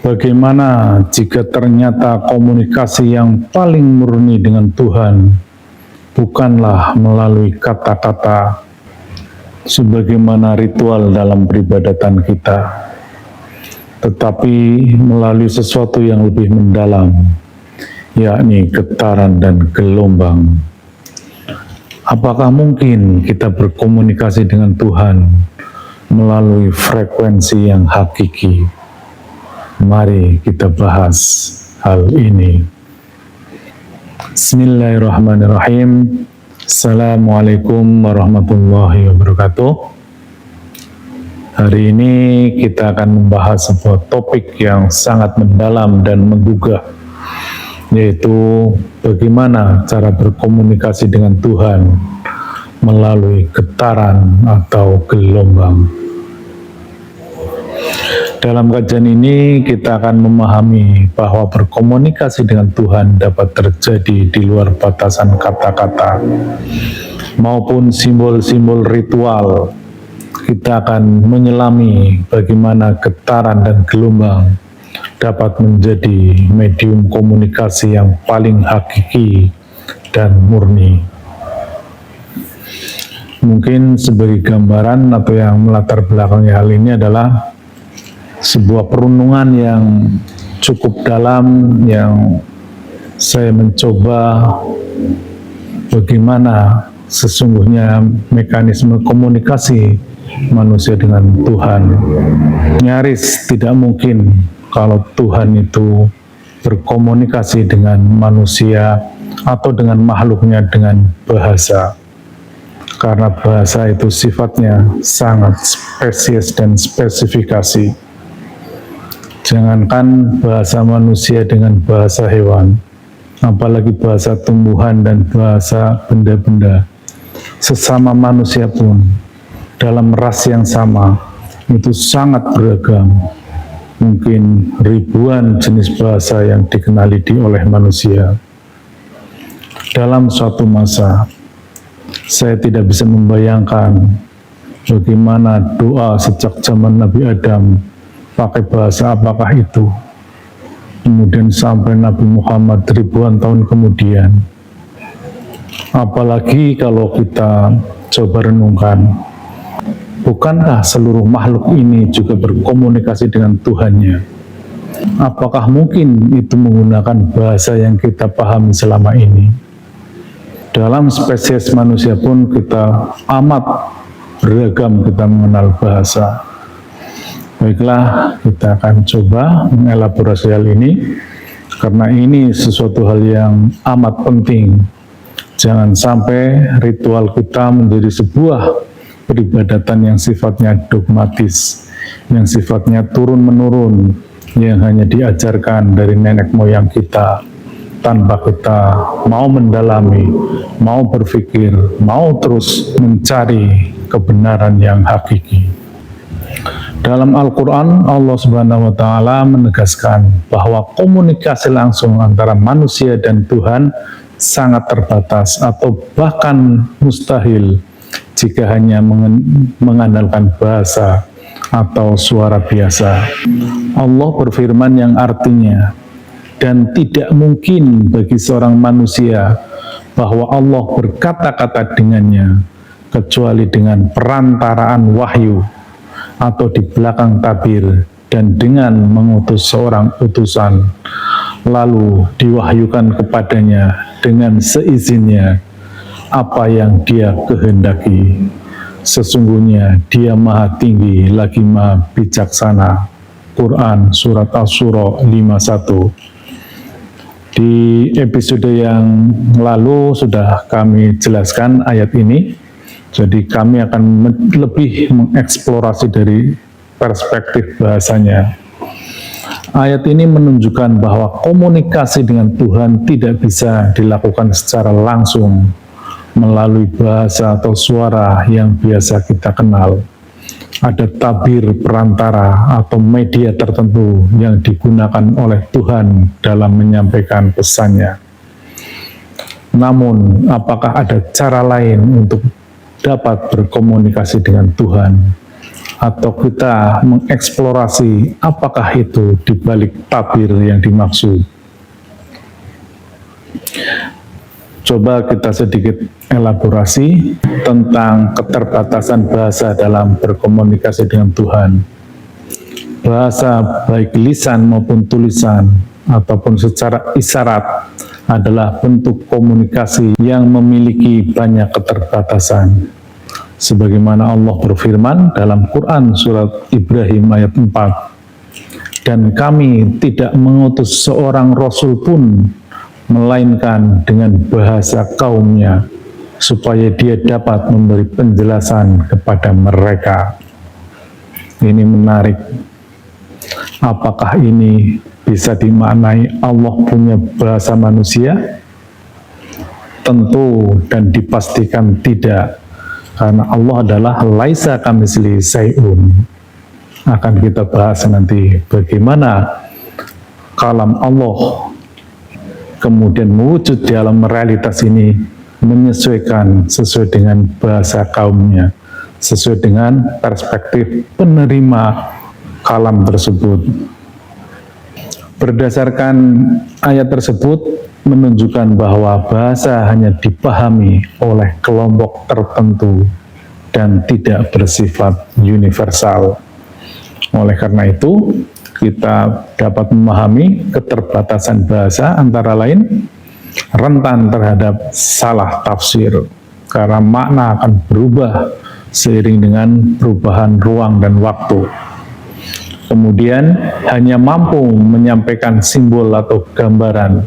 Bagaimana jika ternyata komunikasi yang paling murni dengan Tuhan bukanlah melalui kata-kata sebagaimana ritual dalam peribadatan kita, tetapi melalui sesuatu yang lebih mendalam, yakni getaran dan gelombang. Apakah mungkin kita berkomunikasi dengan Tuhan melalui frekuensi yang hakiki? Mari kita bahas hal ini. Bismillahirrahmanirrahim. Assalamualaikum warahmatullahi wabarakatuh. Hari ini kita akan membahas sebuah topik yang sangat mendalam dan menggugah, yaitu bagaimana cara berkomunikasi dengan Tuhan melalui getaran atau gelombang. Dalam kajian ini kita akan memahami bahwa berkomunikasi dengan Tuhan dapat terjadi di luar batasan kata-kata maupun simbol-simbol ritual. Kita akan menyelami bagaimana getaran dan gelombang dapat menjadi medium komunikasi yang paling hakiki dan murni. Mungkin sebagai gambaran atau yang melatar belakangi hal ini adalah sebuah perenungan yang cukup dalam, yang saya mencoba bagaimana sesungguhnya mekanisme komunikasi manusia dengan Tuhan. Nyaris tidak mungkin kalau Tuhan itu berkomunikasi dengan manusia atau dengan makhluknya dengan bahasa, karena bahasa itu sifatnya sangat spesies dan spesifikasi. Jangankan bahasa manusia dengan bahasa hewan, apalagi bahasa tumbuhan dan bahasa benda-benda. Sesama manusia pun, dalam ras yang sama, itu sangat beragam. Mungkin ribuan jenis bahasa yang dikenali oleh manusia. Dalam suatu masa, saya tidak bisa membayangkan bagaimana doa sejak zaman Nabi Adam pakai bahasa apakah itu, kemudian sampai Nabi Muhammad ribuan tahun kemudian. Apalagi kalau kita coba renungkan, bukankah seluruh makhluk ini juga berkomunikasi dengan Tuhannya? Apakah mungkin itu menggunakan bahasa yang kita pahami selama ini? Dalam spesies manusia pun kita amat beragam, kita mengenal bahasa. Baiklah, kita akan coba mengelaborasi hal ini, karena ini sesuatu hal yang amat penting. Jangan sampai ritual kita menjadi sebuah peribadatan yang sifatnya dogmatis, yang sifatnya turun-menurun, yang hanya diajarkan dari nenek moyang kita, tanpa kita mau mendalami, mau berpikir, mau terus mencari kebenaran yang hakiki. Dalam Al-Quran, Allah Subhanahu wa Ta'ala menegaskan bahwa komunikasi langsung antara manusia dan Tuhan sangat terbatas atau bahkan mustahil jika hanya mengandalkan bahasa atau suara biasa. Allah berfirman yang artinya, dan tidak mungkin bagi seorang manusia bahwa Allah berkata-kata dengannya kecuali dengan perantaraan wahyu atau di belakang tabir, dan dengan mengutus seorang utusan, lalu diwahyukan kepadanya dengan seizinnya apa yang dia kehendaki. Sesungguhnya dia maha tinggi lagi maha bijaksana. Quran Surat Asy-Syura 51. Di episode yang lalu sudah kami jelaskan ayat ini. Jadi kami akan lebih mengeksplorasi dari perspektif bahasanya. Ayat ini menunjukkan bahwa komunikasi dengan Tuhan tidak bisa dilakukan secara langsung melalui bahasa atau suara yang biasa kita kenal. Ada tabir perantara atau media tertentu yang digunakan oleh Tuhan dalam menyampaikan pesannya. Namun, apakah ada cara lain untuk dapat berkomunikasi dengan Tuhan atau kita mengeksplorasi apakah itu di balik tabir yang dimaksud. Coba kita sedikit elaborasi tentang keterbatasan bahasa dalam berkomunikasi dengan Tuhan. Bahasa baik lisan maupun tulisan ataupun secara isyarat adalah bentuk komunikasi yang memiliki banyak keterbatasan. Sebagaimana Allah berfirman dalam Quran surat Ibrahim ayat 4, dan kami tidak mengutus seorang rasul pun melainkan dengan bahasa kaumnya, supaya dia dapat memberi penjelasan kepada mereka. Ini menarik. Apakah ini bisa dimaknai Allah punya bahasa manusia? Tentu dan dipastikan tidak, karena Allah adalah laisa kamitslihi syai'un. Akan kita bahas nanti bagaimana kalam Allah kemudian mewujud di alam realitas ini, menyesuaikan sesuai dengan bahasa kaumnya, sesuai dengan perspektif penerima kalam tersebut. Berdasarkan ayat tersebut menunjukkan bahwa bahasa hanya dipahami oleh kelompok tertentu dan tidak bersifat universal. Oleh karena itu, kita dapat memahami keterbatasan bahasa antara lain rentan terhadap salah tafsir, karena makna akan berubah seiring dengan perubahan ruang dan waktu. Kemudian hanya mampu menyampaikan simbol atau gambaran,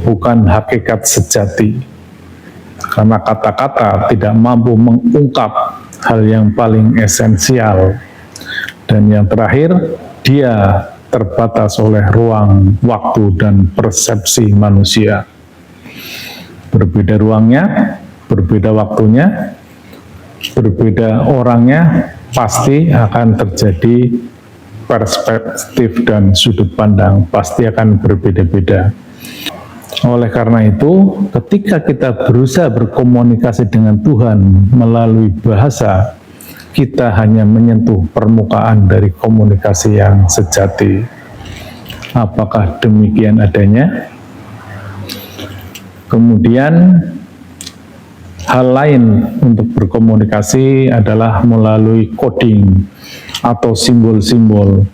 bukan hakikat sejati, karena kata-kata tidak mampu mengungkap hal yang paling esensial. Dan yang terakhir, dia terbatas oleh ruang, waktu, dan persepsi manusia. Berbeda ruangnya, berbeda waktunya, berbeda orangnya, pasti akan terjadi perspektif dan sudut pandang, pasti akan berbeda-beda. Oleh karena itu, ketika kita berusaha berkomunikasi dengan Tuhan melalui bahasa, kita hanya menyentuh permukaan dari komunikasi yang sejati. Apakah demikian adanya? Kemudian hal lain untuk berkomunikasi adalah melalui coding atau simbol-simbol.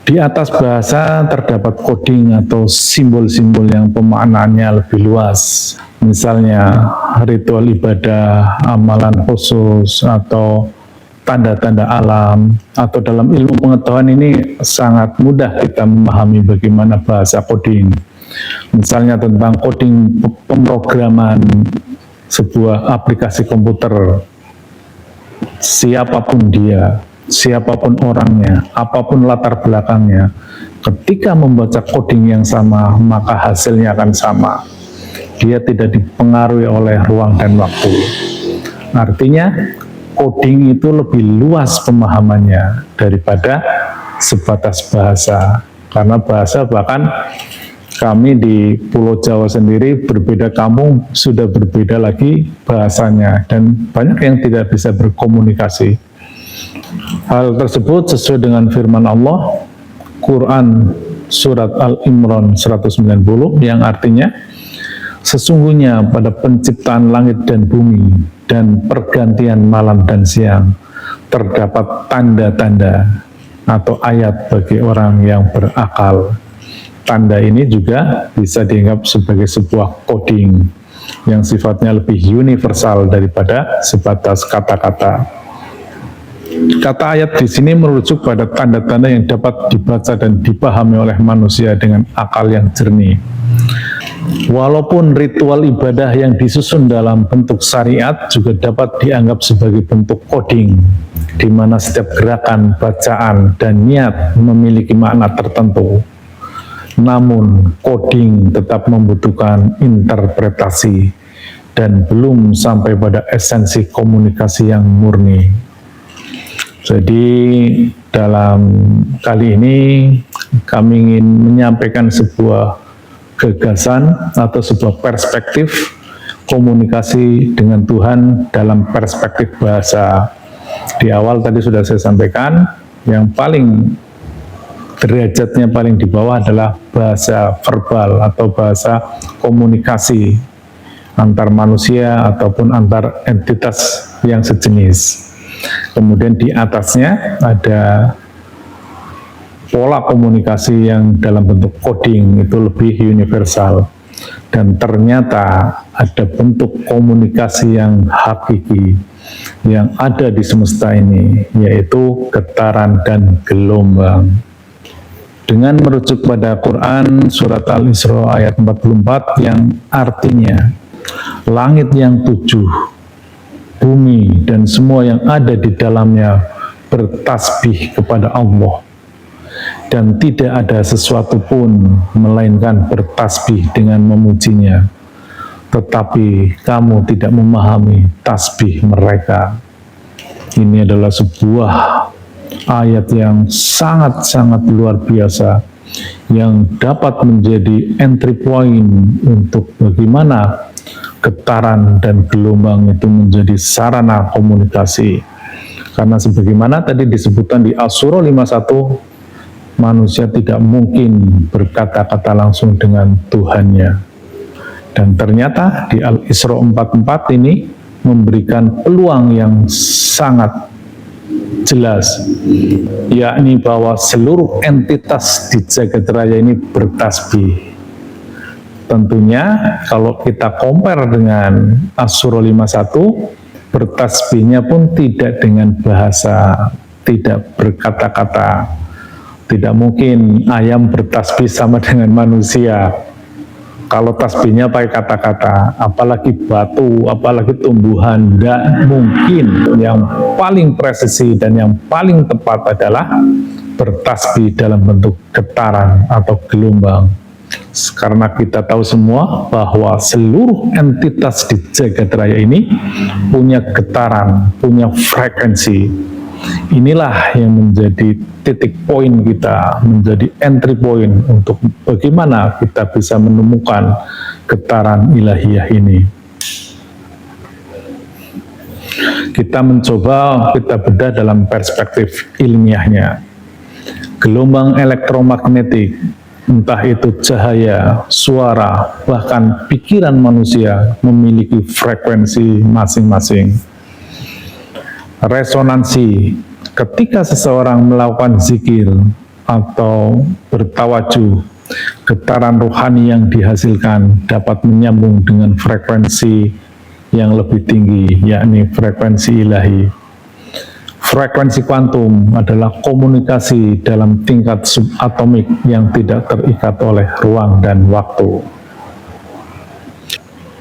Di atas bahasa terdapat coding atau simbol-simbol yang pemaknaannya lebih luas. Misalnya ritual ibadah, amalan khusus, atau tanda-tanda alam, atau dalam ilmu pengetahuan ini sangat mudah kita memahami bagaimana bahasa coding. Misalnya tentang coding pemrograman sebuah aplikasi komputer, siapapun dia, siapapun orangnya, apapun latar belakangnya, ketika membaca coding yang sama, maka hasilnya akan sama. Dia tidak dipengaruhi oleh ruang dan waktu. Artinya, coding itu lebih luas pemahamannya daripada sebatas bahasa. Karena bahasa, bahkan kami di Pulau Jawa sendiri berbeda kampung, sudah berbeda lagi bahasanya, dan banyak yang tidak bisa berkomunikasi. Hal tersebut sesuai dengan firman Allah, Quran Surat Al-Imran 190, yang artinya, sesungguhnya pada penciptaan langit dan bumi dan pergantian malam dan siang terdapat tanda-tanda atau ayat bagi orang yang berakal. Tanda ini juga bisa dianggap sebagai sebuah coding yang sifatnya lebih universal daripada sebatas kata-kata. Kata ayat di sini merujuk pada tanda-tanda yang dapat dibaca dan dipahami oleh manusia dengan akal yang jernih. Walaupun ritual ibadah yang disusun dalam bentuk syariat juga dapat dianggap sebagai bentuk coding, di mana setiap gerakan, bacaan, dan niat memiliki makna tertentu. Namun, coding tetap membutuhkan interpretasi dan belum sampai pada esensi komunikasi yang murni. Jadi, dalam kali ini kami ingin menyampaikan sebuah gagasan atau sebuah perspektif komunikasi dengan Tuhan dalam perspektif bahasa. Di awal tadi sudah saya sampaikan, yang paling derajatnya paling di bawah adalah bahasa verbal atau bahasa komunikasi antar manusia ataupun antar entitas yang sejenis. Kemudian di atasnya ada pola komunikasi yang dalam bentuk coding, itu lebih universal. Dan ternyata ada bentuk komunikasi yang hakiki yang ada di semesta ini, yaitu getaran dan gelombang. Dengan merujuk pada Quran surat Al-Isra ayat 44 yang artinya langit yang 7, bumi dan semua yang ada di dalamnya bertasbih kepada Allah, dan tidak ada sesuatu pun melainkan bertasbih dengan memujinya, tetapi kamu tidak memahami tasbih mereka. Ini adalah sebuah ayat yang sangat-sangat luar biasa, yang dapat menjadi entry point untuk bagaimana getaran dan gelombang itu menjadi sarana komunikasi. Karena sebagaimana tadi disebutkan di As-Surah 51, manusia tidak mungkin berkata-kata langsung dengan Tuhannya. Dan ternyata di Al-Isra 44 ini memberikan peluang yang sangat jelas, yakni bahwa seluruh entitas di jagat raya ini bertasbih. Tentunya kalau kita compare dengan As-Surah 51, bertasbihnya pun tidak dengan bahasa, tidak berkata-kata. Tidak mungkin ayam bertasbih sama dengan manusia. Kalau tasbihnya pakai kata-kata, apalagi batu, apalagi tumbuhan, tidak mungkin. Yang paling presisi dan yang paling tepat adalah bertasbih dalam bentuk getaran atau gelombang. Karena kita tahu semua bahwa seluruh entitas di jagat raya ini punya getaran, punya frekuensi. Inilah yang menjadi titik poin kita, menjadi entry point untuk bagaimana kita bisa menemukan getaran ilahiyah ini. Kita mencoba kita bedah dalam perspektif ilmiahnya. Gelombang elektromagnetik, entah itu cahaya, suara, bahkan pikiran manusia memiliki frekuensi masing-masing. Resonansi, ketika seseorang melakukan zikir atau bertawajuh, getaran rohani yang dihasilkan dapat menyambung dengan frekuensi yang lebih tinggi, yakni frekuensi ilahi. Frekuensi kuantum adalah komunikasi dalam tingkat subatomik yang tidak terikat oleh ruang dan waktu.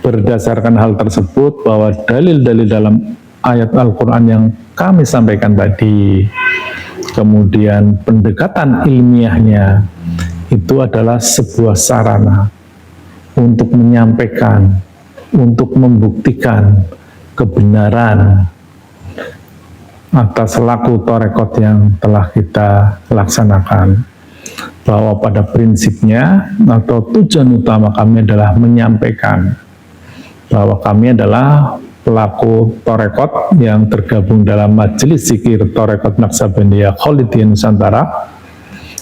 Berdasarkan hal tersebut, bahwa dalil-dalil dalam ayat Al-Quran yang kami sampaikan tadi, kemudian pendekatan ilmiahnya, itu adalah sebuah sarana untuk menyampaikan, untuk membuktikan kebenaran atas laku torekot yang telah kita laksanakan, bahwa pada prinsipnya atau tujuan utama kami adalah menyampaikan bahwa kami adalah pelaku torekot yang tergabung dalam Majelis Zikir Torekot Naksabandia Kholidiyah Nusantara,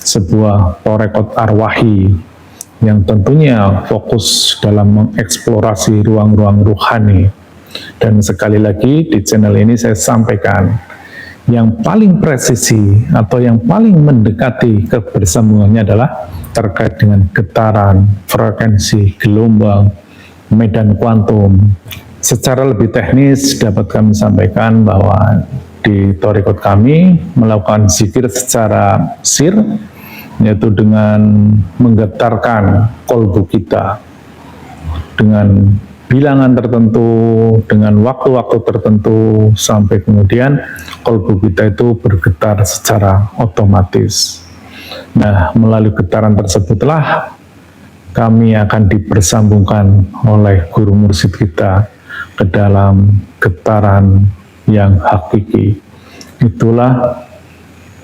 sebuah torekot arwahi yang tentunya fokus dalam mengeksplorasi ruang-ruang ruhani. Dan sekali lagi di channel ini saya sampaikan, yang paling presisi atau yang paling mendekati kebersambungannya adalah terkait dengan getaran, frekuensi, gelombang, medan kuantum. Secara lebih teknis dapat kami sampaikan bahwa di Thariqat kami melakukan zikir secara sir, yaitu dengan menggetarkan kolbu kita dengan bilangan tertentu, dengan waktu-waktu tertentu, sampai kemudian kolbu kita itu bergetar secara otomatis. Nah, melalui getaran tersebutlah kami akan dipersambungkan oleh guru mursyid kita ke dalam getaran yang hakiki. Itulah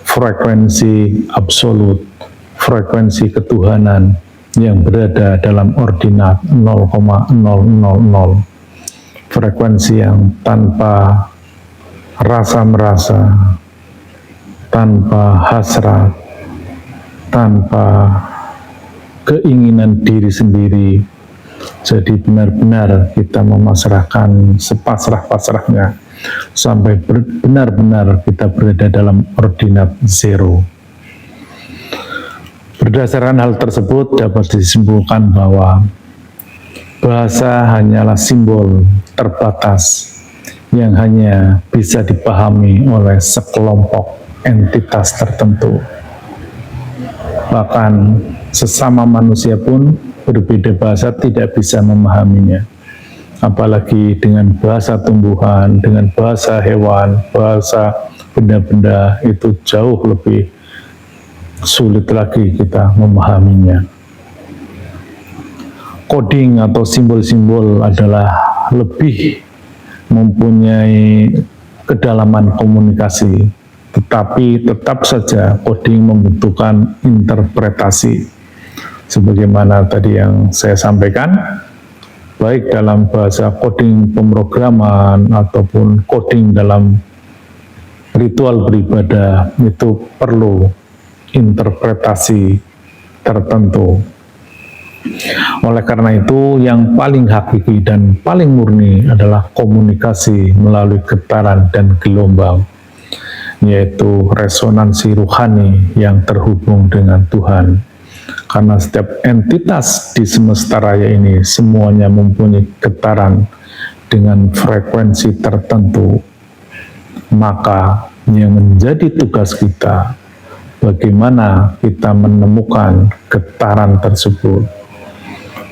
frekuensi absolut, frekuensi ketuhanan yang berada dalam ordinat 0,000, frekuensi yang tanpa rasa merasa, tanpa hasrat, tanpa keinginan diri sendiri. Jadi benar-benar kita memasrahkan sepasrah-pasrahnya sampai benar-benar kita berada dalam ordinat zero. Berdasarkan hal tersebut dapat disimpulkan bahwa bahasa hanyalah simbol terbatas yang hanya bisa dipahami oleh sekelompok entitas tertentu. Bahkan sesama manusia pun berbeda bahasa tidak bisa memahaminya. Apalagi dengan bahasa tumbuhan, dengan bahasa hewan, bahasa benda-benda itu jauh lebih sulit lagi kita memahaminya. Coding atau simbol-simbol adalah lebih mempunyai kedalaman komunikasi, tetapi tetap saja coding membutuhkan interpretasi. Sebagaimana tadi yang saya sampaikan, baik dalam bahasa coding pemrograman ataupun coding dalam ritual beribadah itu perlu interpretasi tertentu. Oleh karena itu, yang paling hakiki dan paling murni adalah komunikasi melalui getaran dan gelombang, yaitu resonansi ruhani yang terhubung dengan Tuhan. Karena setiap entitas di semesta raya ini semuanya mempunyai getaran dengan frekuensi tertentu, maka yang menjadi tugas kita bagaimana kita menemukan getaran tersebut.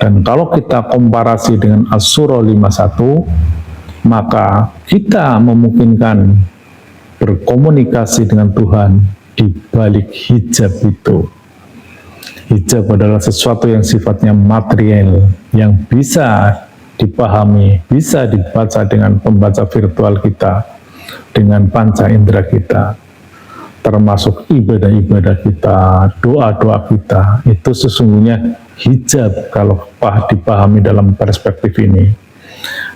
Dan kalau kita komparasi dengan As-Surah 51, maka kita memungkinkan berkomunikasi dengan Tuhan di balik hijab itu. Hijab adalah sesuatu yang sifatnya material, yang bisa dipahami, bisa dibaca dengan pembaca virtual kita, dengan panca indera kita, termasuk ibadah-ibadah kita, doa-doa kita, itu sesungguhnya hijab kalau dipahami dalam perspektif ini.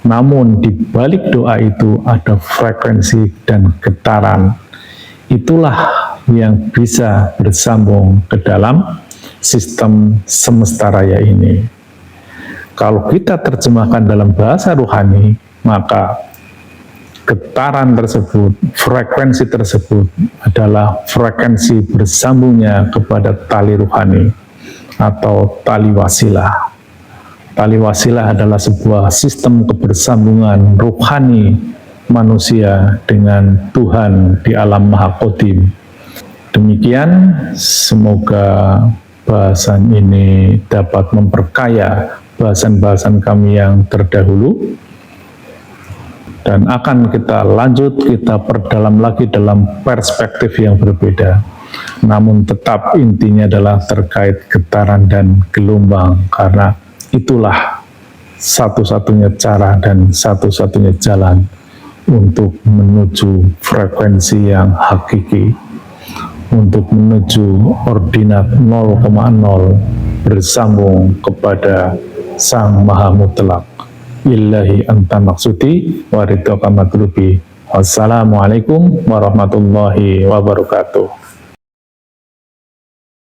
Namun di balik doa itu ada frekuensi dan getaran. Itulah yang bisa bersambung ke dalam sistem semesta raya ini. Kalau kita terjemahkan dalam bahasa rohani, maka getaran tersebut, frekuensi tersebut adalah frekuensi bersambungnya kepada tali rohani atau tali wasilah. Tali wasilah adalah sebuah sistem kebersambungan rohani manusia dengan Tuhan di alam Maha Qadim. Demikian, semoga bahasan ini dapat memperkaya bahasan-bahasan kami yang terdahulu, dan akan kita lanjut, kita perdalam lagi dalam perspektif yang berbeda. Namun tetap intinya adalah terkait getaran dan gelombang, karena itulah satu-satunya cara dan satu-satunya jalan untuk menuju frekuensi yang hakiki, untuk menuju ordinat 0,0 bersambung kepada Sang Maha Mutlak. Illahi anta maksudi wa ridhoka matlubi. Wassalamualaikum warahmatullahi wabarakatuh.